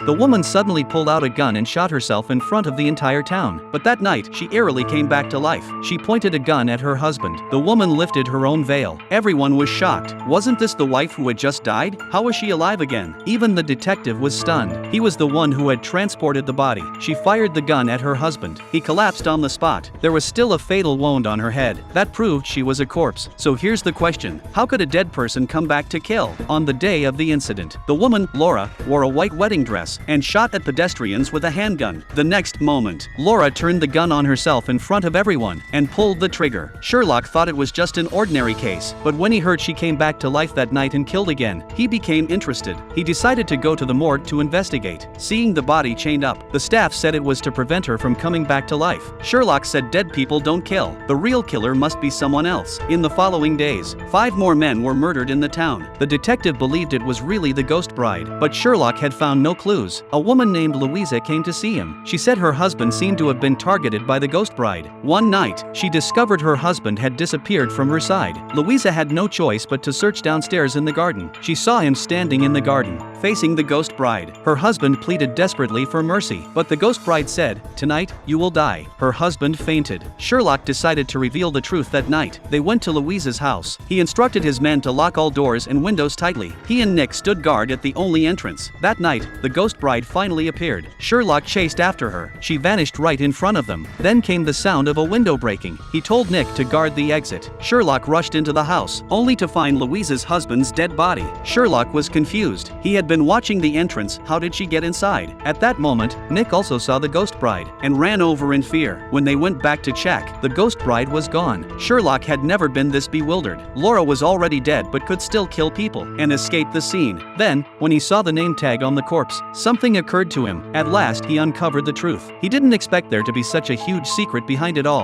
The woman suddenly pulled out a gun and shot herself in front of the entire town. But that night, she eerily came back to life. She pointed a gun at her husband. The woman lifted her own veil. Everyone was shocked. Wasn't this the wife who had just died? How was she alive again? Even the detective was stunned. He was the one who had transported the body. She fired the gun at her husband. He collapsed on the spot. There was still a fatal wound on her head. That proved she was a corpse. So here's the question. How could a dead person come back to kill? On the day of the incident, the woman, Laura, wore a white wedding dress and shot at pedestrians with a handgun. The next moment, Laura turned the gun on herself in front of everyone and pulled the trigger. Sherlock thought it was just an ordinary case, but when he heard she came back to life that night and killed again, he became interested. He decided to go to the morgue to investigate. Seeing the body chained up, the staff said it was to prevent her from coming back to life. Sherlock said dead people don't kill. The real killer must be someone else. In the following days, 5 more men were murdered in the town. The detective believed it was really the ghost bride, but Sherlock had found no clues. A woman named Louisa came to see him. She said her husband seemed to have been targeted by the ghost bride. One night, she discovered her husband had disappeared from her side. Louisa had no choice but to search downstairs in the garden. She saw him standing in the garden, facing the ghost bride. Her husband pleaded desperately for mercy, but the ghost bride said, "Tonight, you will die." Her husband fainted. Sherlock decided to reveal the truth that night. They went to Louisa's house. He instructed his men to lock all doors and windows tightly. He and Nick stood guard at the only entrance. That night, the ghost bride finally appeared. Sherlock chased after her. She vanished right in front of them. Then came the sound of a window breaking. He told Nick to guard the exit. Sherlock rushed into the house, only to find Louisa's husband's dead body. Sherlock was confused. He had been watching the entrance. How did she get inside? At that moment, Nick also saw the ghost bride and ran over in fear. When they went back to check, the ghost bride was gone. Sherlock had never been this bewildered. Laura was already dead but could still kill people and escape the scene. Then, when he saw the name tag on the corpse, something occurred to him. At last, he uncovered the truth. He didn't expect there to be such a huge secret behind it all.